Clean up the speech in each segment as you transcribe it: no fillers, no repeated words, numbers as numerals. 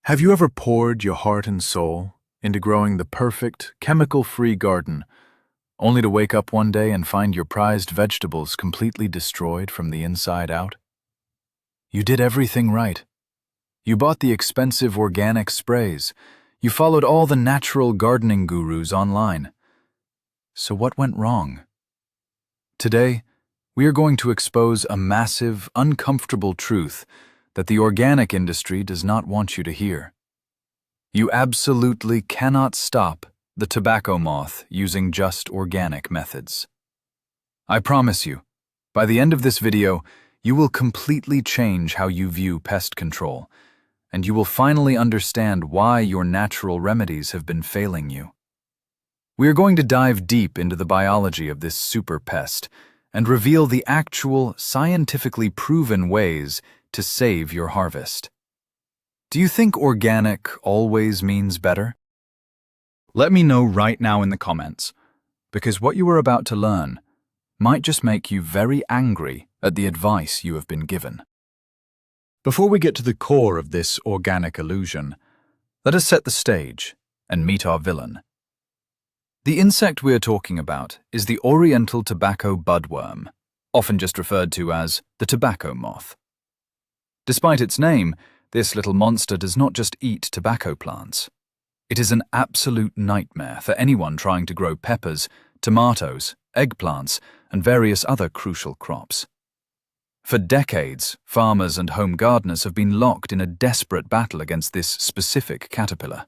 Have you ever poured your heart and soul into growing the perfect, chemical-free garden, only to wake up one day and find your prized vegetables completely destroyed from the inside out? You did everything right. You bought the expensive organic sprays. You followed all the natural gardening gurus online. So what went wrong? Today, we are going to expose a massive, uncomfortable truth that the organic industry does not want you to hear. You absolutely cannot stop the tobacco moth using just organic methods. I promise you, by the end of this video, you will completely change how you view pest control, and you will finally understand why your natural remedies have been failing you. We are going to dive deep into the biology of this super pest and reveal the actual, scientifically proven ways to save your harvest. Do you think organic always means better? Let me know right now in the comments, because what you are about to learn might just make you very angry at the advice you have been given. Before we get to the core of this organic illusion, let us set the stage and meet our villain. The insect we are talking about is the Oriental Tobacco Budworm, often just referred to as the tobacco moth. Despite its name, this little monster does not just eat tobacco plants. It is an absolute nightmare for anyone trying to grow peppers, tomatoes, eggplants, and various other crucial crops. For decades, farmers and home gardeners have been locked in a desperate battle against this specific caterpillar.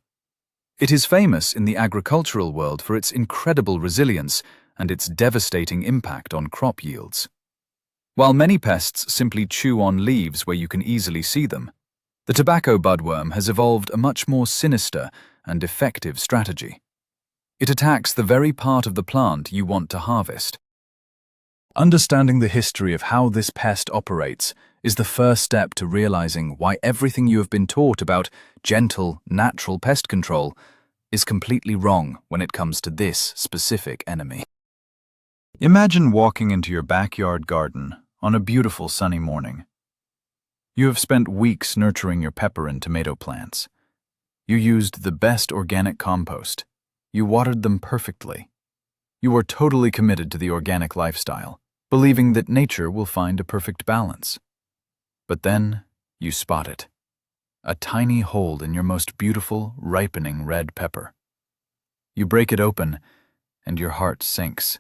It is famous in the agricultural world for its incredible resilience and its devastating impact on crop yields. While many pests simply chew on leaves where you can easily see them, the tobacco budworm has evolved a much more sinister and effective strategy. It attacks the very part of the plant you want to harvest. Understanding the history of how this pest operates is the first step to realizing why everything you have been taught about gentle, natural pest control is completely wrong when it comes to this specific enemy. Imagine walking into your backyard garden on a beautiful sunny morning. You have spent weeks nurturing your pepper and tomato plants. You used the best organic compost. You watered them perfectly. You are totally committed to the organic lifestyle, believing that nature will find a perfect balance. But then you spot it. A tiny hole in your most beautiful, ripening red pepper. You break it open, and your heart sinks.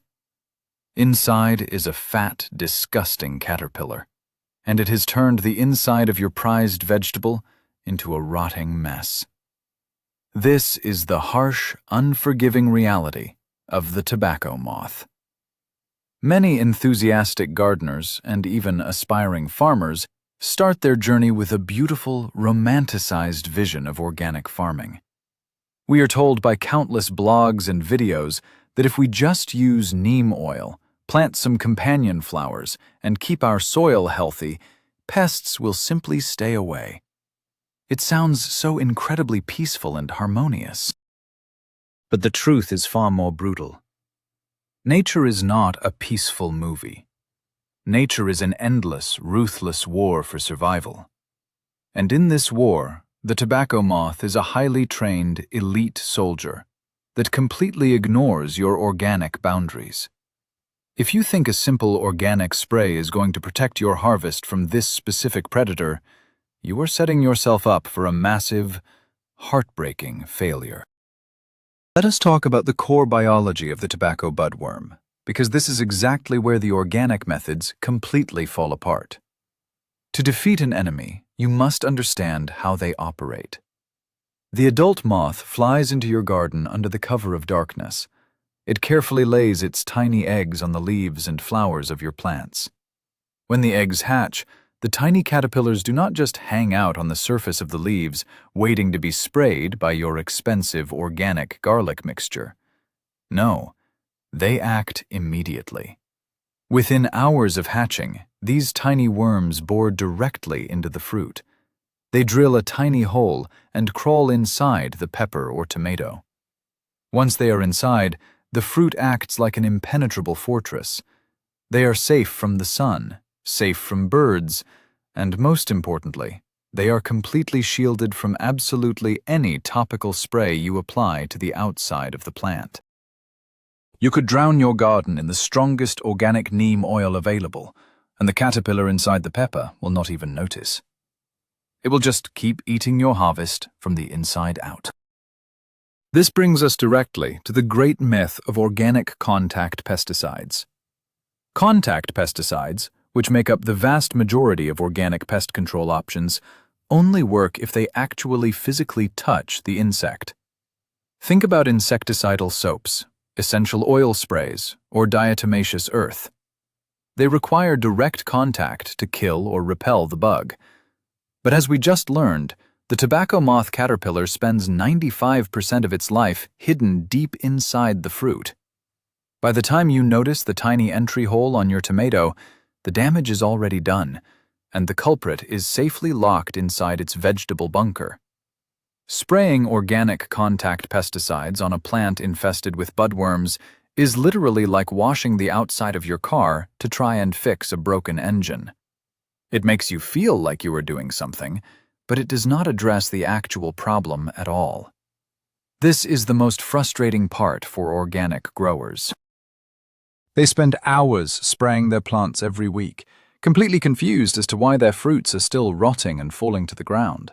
Inside is a fat, disgusting caterpillar, and it has turned the inside of your prized vegetable into a rotting mess. This is the harsh, unforgiving reality of the tobacco moth. Many enthusiastic gardeners and even aspiring farmers start their journey with a beautiful, romanticized vision of organic farming. We are told by countless blogs and videos that if we just use neem oil, plant some companion flowers, and keep our soil healthy, pests will simply stay away. It sounds so incredibly peaceful and harmonious. But the truth is far more brutal. Nature is not a peaceful movie. Nature is an endless, ruthless war for survival. And in this war, the tobacco moth is a highly trained, elite soldier that completely ignores your organic boundaries. If you think a simple organic spray is going to protect your harvest from this specific predator, you are setting yourself up for a massive, heartbreaking failure. Let us talk about the core biology of the tobacco budworm, because this is exactly where the organic methods completely fall apart. To defeat an enemy, you must understand how they operate. The adult moth flies into your garden under the cover of darkness. It carefully lays its tiny eggs on the leaves and flowers of your plants. When the eggs hatch, the tiny caterpillars do not just hang out on the surface of the leaves, waiting to be sprayed by your expensive organic garlic mixture. No, they act immediately. Within hours of hatching, these tiny worms bore directly into the fruit. They drill a tiny hole and crawl inside the pepper or tomato. Once they are inside, the fruit acts like an impenetrable fortress. They are safe from the sun, safe from birds, and most importantly, They are completely shielded from absolutely any topical spray you apply to the outside of the plant. You could drown your garden in the strongest organic neem oil available, and the caterpillar inside the pepper will not even notice. It will just keep eating your harvest from the inside out. This brings us directly to the great myth of organic contact pesticides. Contact pesticides, which make up the vast majority of organic pest control options, only work if they actually physically touch the insect. Think about insecticidal soaps, essential oil sprays, or diatomaceous earth. They require direct contact to kill or repel the bug. But as we just learned, the tobacco moth caterpillar spends 95% of its life hidden deep inside the fruit. By the time you notice the tiny entry hole on your tomato, the damage is already done, and the culprit is safely locked inside its vegetable bunker. Spraying organic contact pesticides on a plant infested with budworms is literally like washing the outside of your car to try and fix a broken engine. It makes you feel like you are doing something, but it does not address the actual problem at all. This is the most frustrating part for organic growers. They spend hours spraying their plants every week, completely confused as to why their fruits are still rotting and falling to the ground.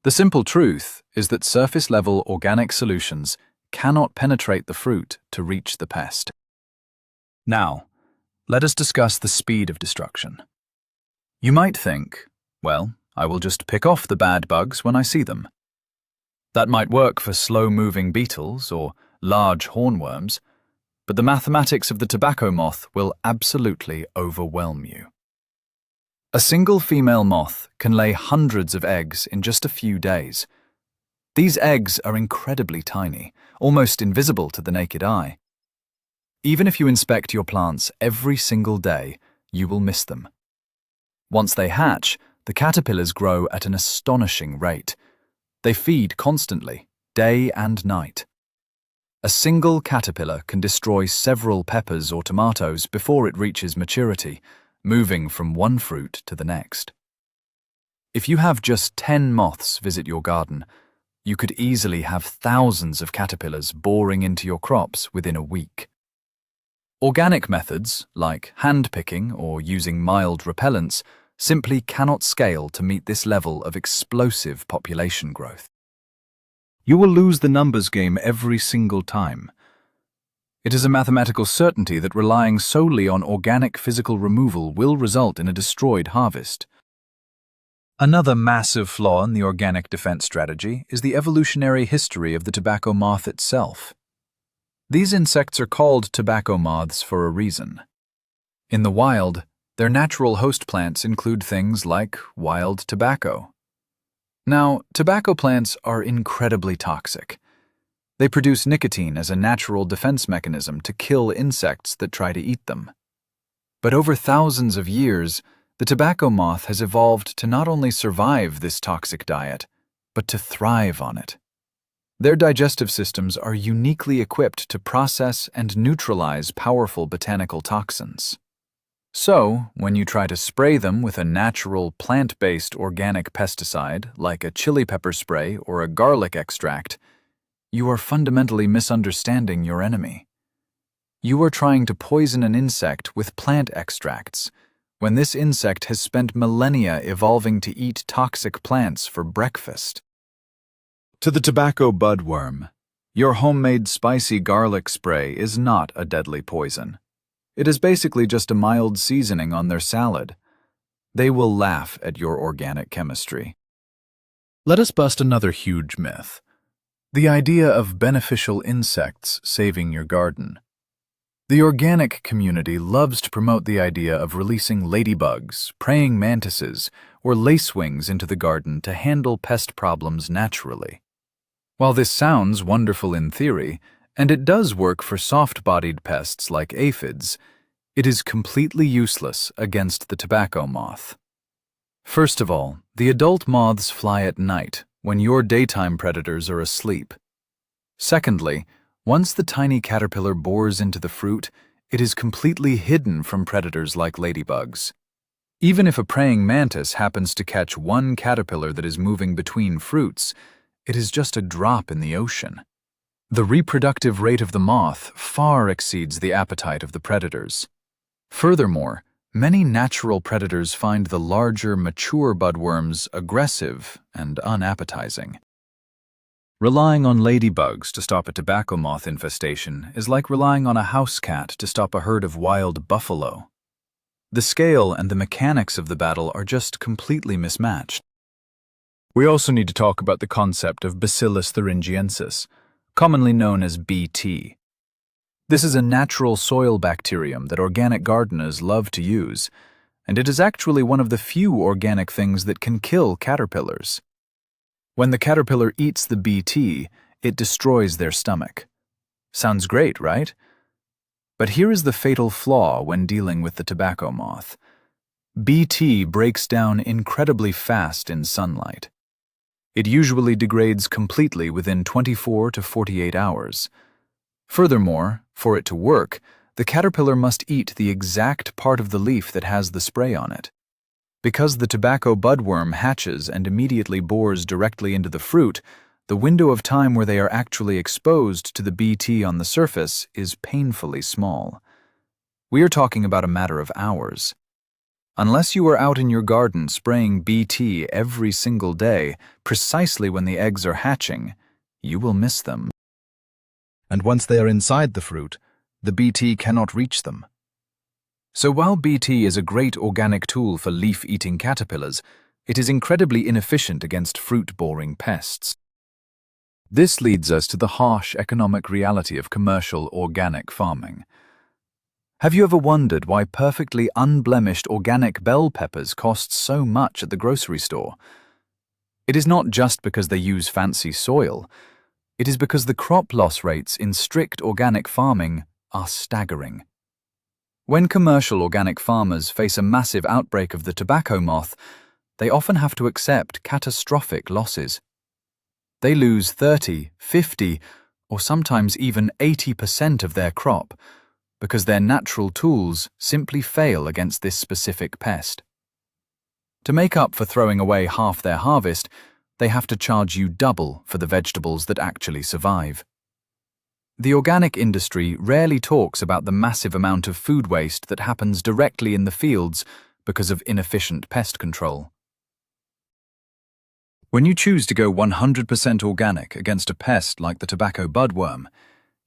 The simple truth is that surface-level organic solutions cannot penetrate the fruit to reach the pest. Now, let us discuss the speed of destruction. You might think, well, I will just pick off the bad bugs when I see them. That might work for slow-moving beetles or large hornworms, but the mathematics of the tobacco moth will absolutely overwhelm you. A single female moth can lay hundreds of eggs in just a few days. These eggs are incredibly tiny, almost invisible to the naked eye. Even if you inspect your plants every single day, you will miss them. Once they hatch, the caterpillars grow at an astonishing rate. They feed constantly, day and night. A single caterpillar can destroy several peppers or tomatoes before it reaches maturity, moving from one fruit to the next. If you have just 10 moths visit your garden, you could easily have thousands of caterpillars boring into your crops within a week. Organic methods, like hand-picking or using mild repellents, simply cannot scale to meet this level of explosive population growth. You will lose the numbers game every single time. It is a mathematical certainty that relying solely on organic physical removal will result in a destroyed harvest. Another massive flaw in the organic defense strategy is the evolutionary history of the tobacco moth itself. These insects are called tobacco moths for a reason. In the wild, their natural host plants include things like wild tobacco. Now, tobacco plants are incredibly toxic. They produce nicotine as a natural defense mechanism to kill insects that try to eat them. But over thousands of years, the tobacco moth has evolved to not only survive this toxic diet, but to thrive on it. Their digestive systems are uniquely equipped to process and neutralize powerful botanical toxins. So, when you try to spray them with a natural plant-based organic pesticide like a chili pepper spray or a garlic extract, you are fundamentally misunderstanding your enemy. You are trying to poison an insect with plant extracts, when this insect has spent millennia evolving to eat toxic plants for breakfast. To the tobacco budworm, your homemade spicy garlic spray is not a deadly poison. It is basically just a mild seasoning on their salad. They will laugh at your organic chemistry. Let us bust another huge myth. The idea of beneficial insects saving your garden. The organic community loves to promote the idea of releasing ladybugs, praying mantises, or lacewings into the garden to handle pest problems naturally. While this sounds wonderful in theory, and it does work for soft-bodied pests like aphids, it is completely useless against the tobacco moth. First of all, the adult moths fly at night, when your daytime predators are asleep. Secondly, once the tiny caterpillar bores into the fruit, it is completely hidden from predators like ladybugs. Even if a praying mantis happens to catch one caterpillar that is moving between fruits, it is just a drop in the ocean. The reproductive rate of the moth far exceeds the appetite of the predators. Furthermore, many natural predators find the larger, mature budworms aggressive and unappetizing. Relying on ladybugs to stop a tobacco moth infestation is like relying on a house cat to stop a herd of wild buffalo. The scale and the mechanics of the battle are just completely mismatched. We also need to talk about the concept of Bacillus thuringiensis, commonly known as BT. This is a natural soil bacterium that organic gardeners love to use, and it is actually one of the few organic things that can kill caterpillars. When the caterpillar eats the BT, it destroys their stomach. Sounds great, right? But here is the fatal flaw when dealing with the tobacco moth. BT breaks down incredibly fast in sunlight. It usually degrades completely within 24 to 48 hours. Furthermore, for it to work, the caterpillar must eat the exact part of the leaf that has the spray on it. Because the tobacco budworm hatches and immediately bores directly into the fruit, the window of time where they are actually exposed to the BT on the surface is painfully small. We are talking about a matter of hours. Unless you are out in your garden spraying BT every single day, precisely when the eggs are hatching, you will miss them. And once they are inside the fruit, the BT cannot reach them. So while BT is a great organic tool for leaf-eating caterpillars, it is incredibly inefficient against fruit-boring pests. This leads us to the harsh economic reality of commercial organic farming. Have you ever wondered why perfectly unblemished organic bell peppers cost so much at the grocery store? It is not just because they use fancy soil. It is because the crop loss rates in strict organic farming are staggering. When commercial organic farmers face a massive outbreak of the tobacco moth, they often have to accept catastrophic losses. They lose 30, 50, or sometimes even 80% of their crop because their natural tools simply fail against this specific pest. To make up for throwing away half their harvest, they have to charge you double for the vegetables that actually survive. The organic industry rarely talks about the massive amount of food waste that happens directly in the fields because of inefficient pest control. When you choose to go 100% organic against a pest like the tobacco budworm,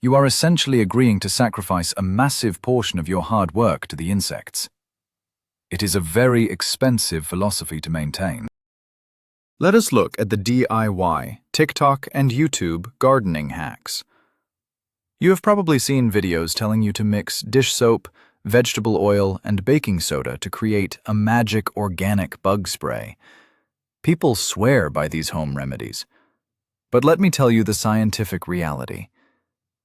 you are essentially agreeing to sacrifice a massive portion of your hard work to the insects. It is a very expensive philosophy to maintain. Let us look at the DIY, TikTok, and YouTube gardening hacks. You have probably seen videos telling you to mix dish soap, vegetable oil, and baking soda to create a magic organic bug spray. People swear by these home remedies. But let me tell you the scientific reality.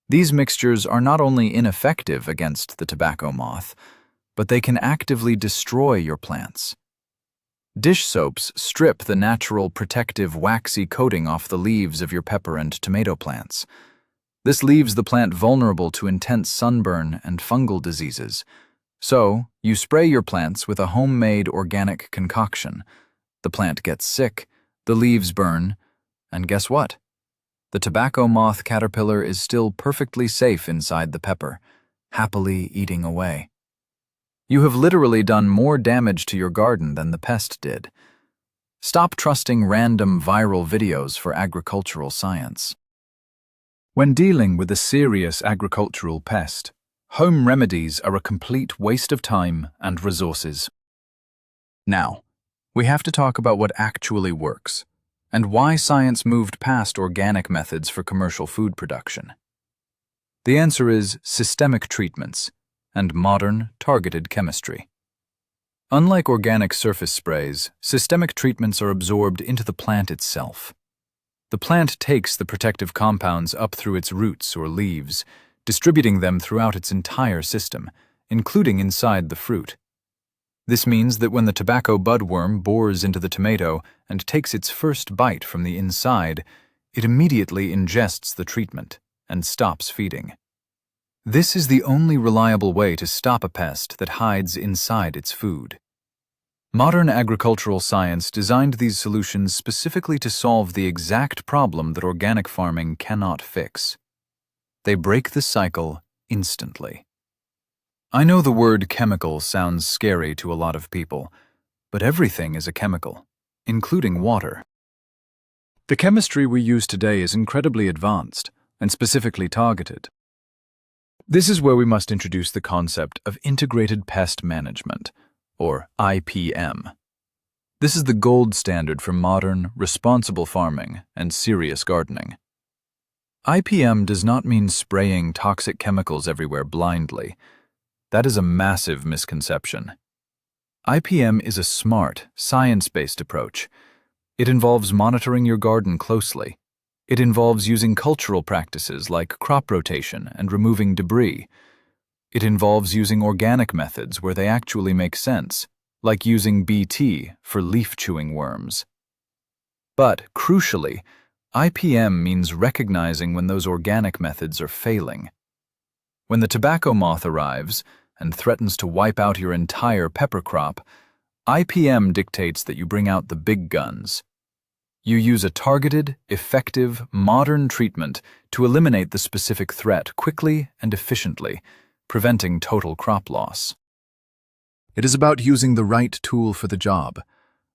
These mixtures are not only ineffective against the tobacco moth, but they can actively destroy your plants. Dish soaps strip the natural protective waxy coating off the leaves of your pepper and tomato plants. This leaves the plant vulnerable to intense sunburn and fungal diseases. So, you spray your plants with a homemade organic concoction. The plant gets sick, the leaves burn, and guess what? The tobacco moth caterpillar is still perfectly safe inside the pepper, happily eating away. You have literally done more damage to your garden than the pest did. Stop trusting random viral videos for agricultural science. When dealing with a serious agricultural pest, home remedies are a complete waste of time and resources. Now, we have to talk about what actually works, and why science moved past organic methods for commercial food production. The answer is systemic treatments and modern, targeted chemistry. Unlike organic surface sprays, systemic treatments are absorbed into the plant itself. The plant takes the protective compounds up through its roots or leaves, distributing them throughout its entire system, including inside the fruit. This means that when the tobacco budworm bores into the tomato and takes its first bite from the inside, it immediately ingests the treatment and stops feeding. This is the only reliable way to stop a pest that hides inside its food. Modern agricultural science designed these solutions specifically to solve the exact problem that organic farming cannot fix. They break the cycle instantly. I know the word chemical sounds scary to a lot of people, but everything is a chemical, including water. The chemistry we use today is incredibly advanced and specifically targeted. This is where we must introduce the concept of Integrated Pest Management, or IPM. This is the gold standard for modern, responsible farming and serious gardening. IPM does not mean spraying toxic chemicals everywhere blindly. That is a massive misconception. IPM is a smart, science-based approach. It involves monitoring your garden closely. It involves using cultural practices like crop rotation and removing debris. It involves using organic methods where they actually make sense, like using BT for leaf-chewing worms. But, crucially, IPM means recognizing when those organic methods are failing. When the tobacco moth arrives and threatens to wipe out your entire pepper crop, IPM dictates that you bring out the big guns. You use a targeted, effective, modern treatment to eliminate the specific threat quickly and efficiently, preventing total crop loss. It is about using the right tool for the job,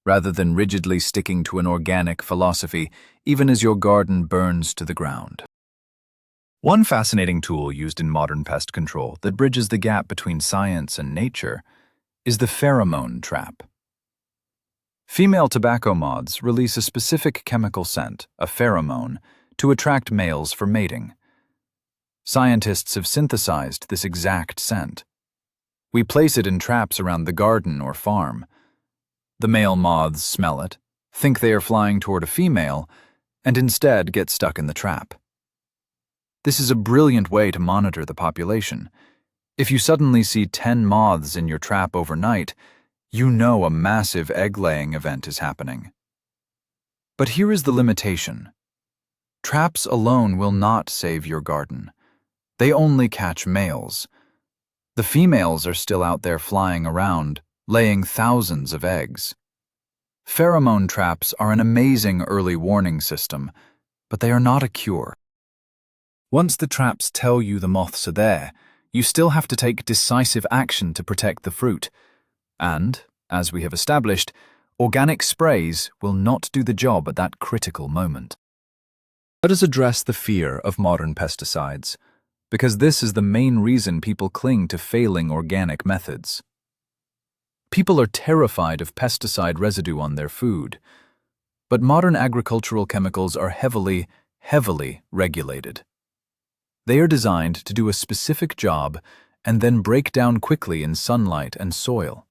rather than rigidly sticking to an organic philosophy, even as your garden burns to the ground. One fascinating tool used in modern pest control that bridges the gap between science and nature is the pheromone trap. Female tobacco moths release a specific chemical scent, a pheromone, to attract males for mating. Scientists have synthesized this exact scent. We place it in traps around the garden or farm. The male moths smell it, think they are flying toward a female, and instead get stuck in the trap. This is a brilliant way to monitor the population. If you suddenly see 10 moths in your trap overnight, you know a massive egg-laying event is happening. But here is the limitation. Traps alone will not save your garden. They only catch males. The females are still out there flying around, laying thousands of eggs. Pheromone traps are an amazing early warning system, but they are not a cure. Once the traps tell you the moths are there, you still have to take decisive action to protect the fruit. And, as we have established, organic sprays will not do the job at that critical moment. Let us address the fear of modern pesticides, because this is the main reason people cling to failing organic methods. People are terrified of pesticide residue on their food, but modern agricultural chemicals are heavily regulated. They are designed to do a specific job and then break down quickly in sunlight and soil.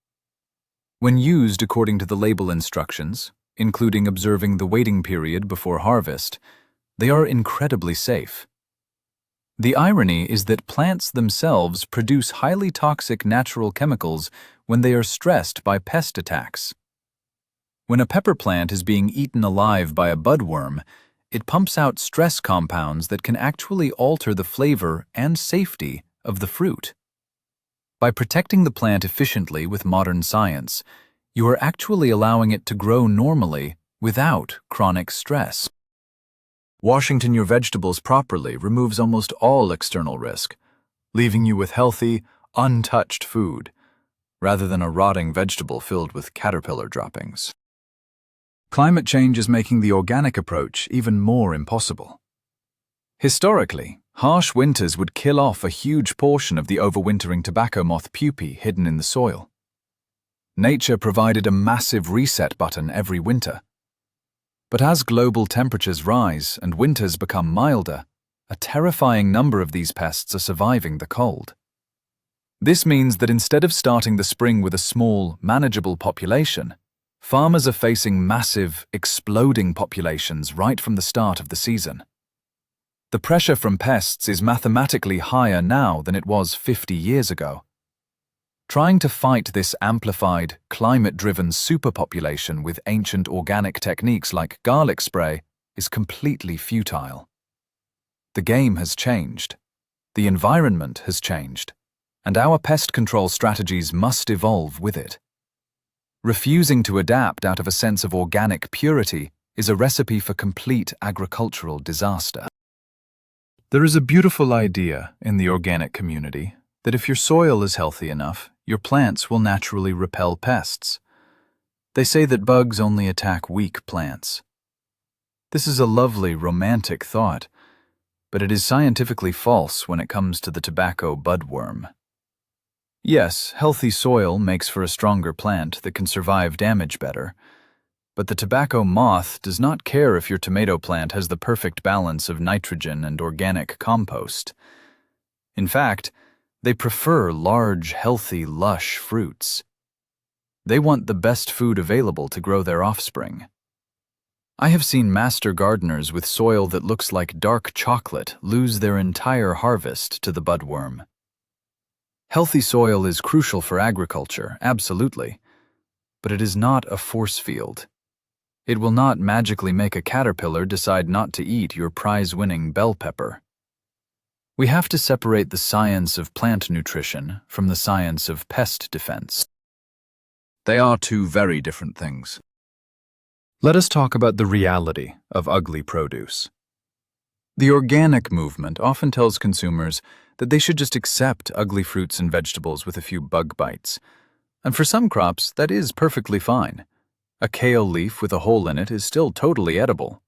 When used according to the label instructions, including observing the waiting period before harvest, they are incredibly safe. The irony is that plants themselves produce highly toxic natural chemicals when they are stressed by pest attacks. When a pepper plant is being eaten alive by a budworm, it pumps out stress compounds that can actually alter the flavor and safety of the fruit. By protecting the plant efficiently with modern science, you are actually allowing it to grow normally without chronic stress. Washing your vegetables properly removes almost all external risk, leaving you with healthy, untouched food, rather than a rotting vegetable filled with caterpillar droppings. Climate change is making the organic approach even more impossible. Historically, harsh winters would kill off a huge portion of the overwintering tobacco moth pupae hidden in the soil. Nature provided a massive reset button every winter. But as global temperatures rise and winters become milder, a terrifying number of these pests are surviving the cold. This means that instead of starting the spring with a small, manageable population, farmers are facing massive, exploding populations right from the start of the season. The pressure from pests is mathematically higher now than it was 50 years ago. Trying to fight this amplified, climate-driven superpopulation with ancient organic techniques like garlic spray is completely futile. The game has changed. The environment has changed. And our pest control strategies must evolve with it. Refusing to adapt out of a sense of organic purity is a recipe for complete agricultural disaster. There is a beautiful idea in the organic community that if your soil is healthy enough, your plants will naturally repel pests. They say that bugs only attack weak plants. This is a lovely, romantic thought, but it is scientifically false when it comes to the tobacco budworm. Yes, healthy soil makes for a stronger plant that can survive damage better, but the tobacco moth does not care if your tomato plant has the perfect balance of nitrogen and organic compost. In fact, they prefer large, healthy, lush fruits. They want the best food available to grow their offspring. I have seen master gardeners with soil that looks like dark chocolate lose their entire harvest to the budworm. Healthy soil is crucial for agriculture, absolutely, but it is not a force field. It will not magically make a caterpillar decide not to eat your prize-winning bell pepper. We have to separate the science of plant nutrition from the science of pest defense. They are two very different things. Let us talk about the reality of ugly produce. The organic movement often tells consumers that they should just accept ugly fruits and vegetables with a few bug bites. And for some crops, that is perfectly fine. A kale leaf with a hole in it is still totally edible.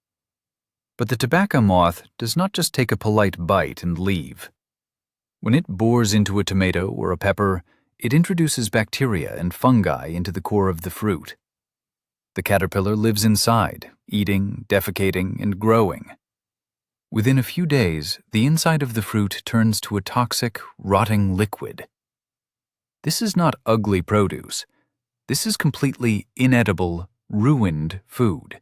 But the tobacco moth does not just take a polite bite and leave. When it bores into a tomato or a pepper, it introduces bacteria and fungi into the core of the fruit. The caterpillar lives inside, eating, defecating, and growing. Within a few days, the inside of the fruit turns to a toxic, rotting liquid. This is not ugly produce. This is completely inedible, ruined food.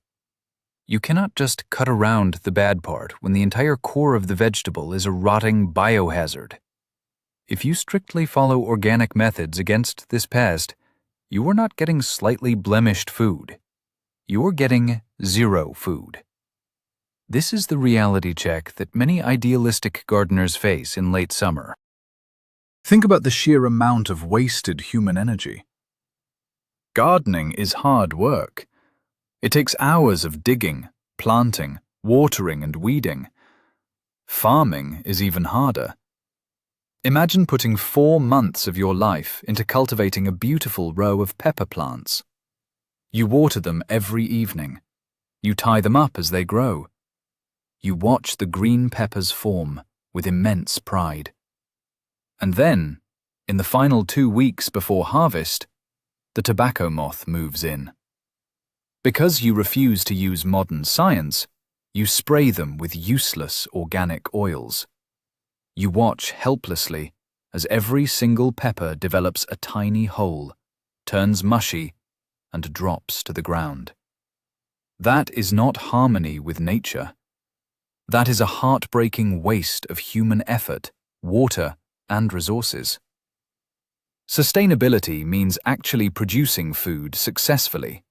You cannot just cut around the bad part when the entire core of the vegetable is a rotting biohazard. If you strictly follow organic methods against this pest, you are not getting slightly blemished food. You are getting zero food. This is the reality check that many idealistic gardeners face in late summer. Think about the sheer amount of wasted human energy. Gardening is hard work. It takes hours of digging, planting, watering, and weeding. Farming is even harder. Imagine putting 4 months of your life into cultivating a beautiful row of pepper plants. You water them every evening. You tie them up as they grow. You watch the green peppers form with immense pride. And then, in the final 2 weeks before harvest, the tobacco moth moves in. Because you refuse to use modern science, you spray them with useless organic oils. You watch helplessly as every single pepper develops a tiny hole, turns mushy, and drops to the ground. That is not harmony with nature. That is a heartbreaking waste of human effort, water, and resources. Sustainability means actually producing food successfully.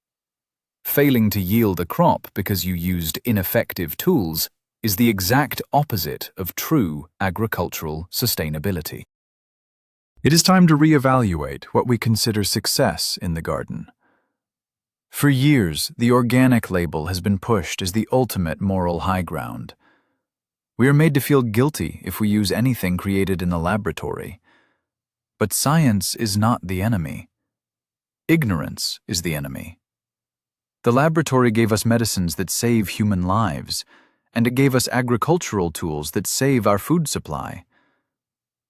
Failing to yield a crop because you used ineffective tools is the exact opposite of true agricultural sustainability. It is time to reevaluate what we consider success in the garden. For years, the organic label has been pushed as the ultimate moral high ground. We are made to feel guilty if we use anything created in the laboratory. But science is not the enemy. Ignorance is the enemy. The laboratory gave us medicines that save human lives, and it gave us agricultural tools that save our food supply.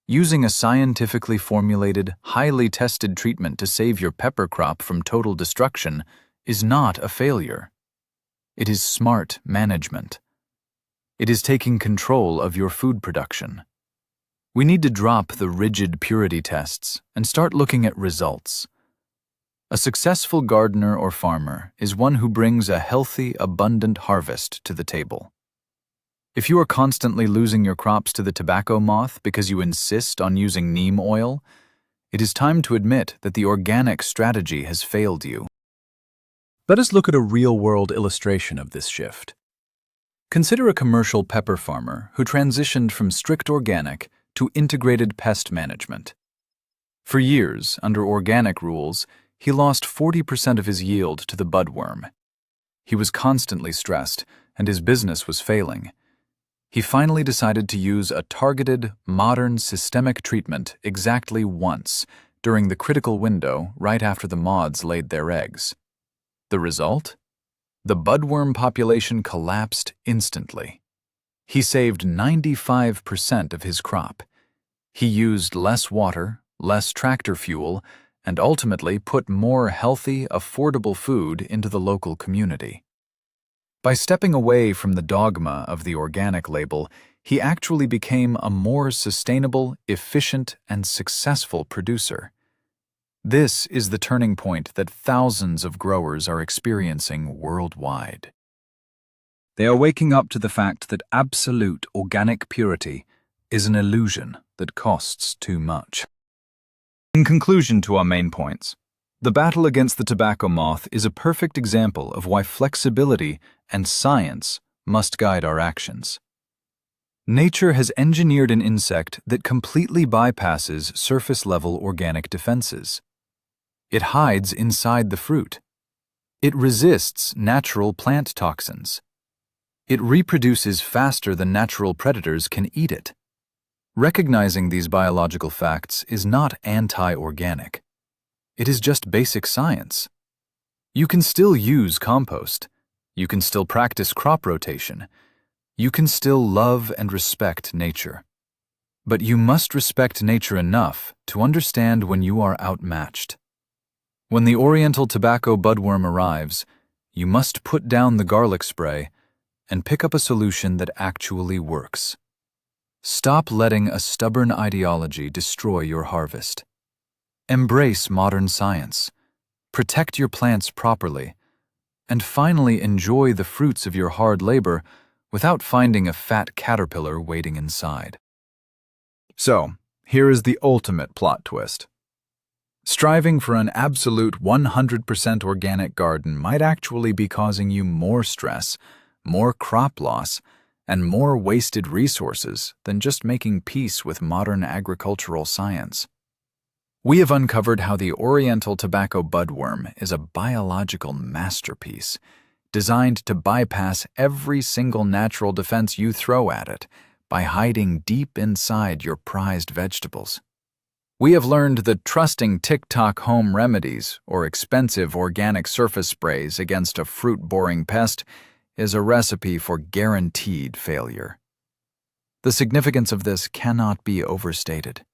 Using a scientifically formulated, highly tested treatment to save your pepper crop from total destruction is not a failure. It is smart management. It is taking control of your food production. We need to drop the rigid purity tests and start looking at results. A successful gardener or farmer is one who brings a healthy, abundant harvest to the table. If you are constantly losing your crops to the tobacco moth because you insist on using neem oil, it is time to admit that the organic strategy has failed you. Let us look at a real-world illustration of this shift. Consider a commercial pepper farmer who transitioned from strict organic to integrated pest management. For years, under organic rules, he lost 40% of his yield to the budworm. He was constantly stressed, and his business was failing. He finally decided to use a targeted, modern, systemic treatment exactly once, during the critical window right after the moths laid their eggs. The result? The budworm population collapsed instantly. He saved 95% of his crop. He used less water, less tractor fuel, and ultimately put more healthy, affordable food into the local community. By stepping away from the dogma of the organic label, he actually became a more sustainable, efficient, and successful producer. This is the turning point that thousands of growers are experiencing worldwide. They are waking up to the fact that absolute organic purity is an illusion that costs too much. In conclusion to our main points, the battle against the tobacco moth is a perfect example of why flexibility and science must guide our actions. Nature has engineered an insect that completely bypasses surface-level organic defenses. It hides inside the fruit. It resists natural plant toxins. It reproduces faster than natural predators can eat it. Recognizing these biological facts is not anti-organic. It is just basic science. You can still use compost. You can still practice crop rotation. You can still love and respect nature. But you must respect nature enough to understand when you are outmatched. When the Oriental Tobacco Budworm arrives, you must put down the garlic spray and pick up a solution that actually works. Stop letting a stubborn ideology destroy your harvest. Embrace modern science. Protect your plants properly. And finally enjoy the fruits of your hard labor without finding a fat caterpillar waiting inside. So, here is the ultimate plot twist. Striving for an absolute 100% organic garden might actually be causing you more stress, more crop loss, and more wasted resources than just making peace with modern agricultural science. We have uncovered how the Oriental Tobacco Budworm is a biological masterpiece, designed to bypass every single natural defense you throw at it by hiding deep inside your prized vegetables. We have learned that trusting TikTok home remedies or expensive organic surface sprays against a fruit-boring pest is a recipe for guaranteed failure. The significance of this cannot be overstated.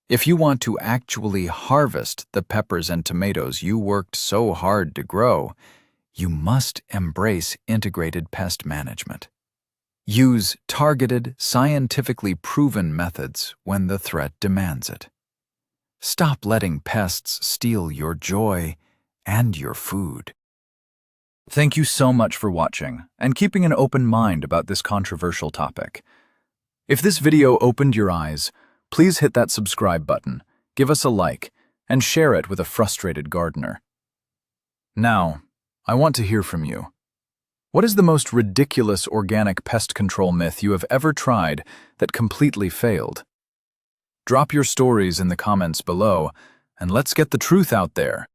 If you want to actually harvest the peppers and tomatoes you worked so hard to grow, you must embrace integrated pest management. Use targeted, scientifically proven methods when the threat demands it. Stop letting pests steal your joy and your food. Thank you so much for watching and keeping an open mind about this controversial topic. If this video opened your eyes, please hit that subscribe button, give us a like, and share it with a frustrated gardener. Now, I want to hear from you. What is the most ridiculous organic pest control myth you have ever tried that completely failed? Drop your stories in the comments below, and let's get the truth out there.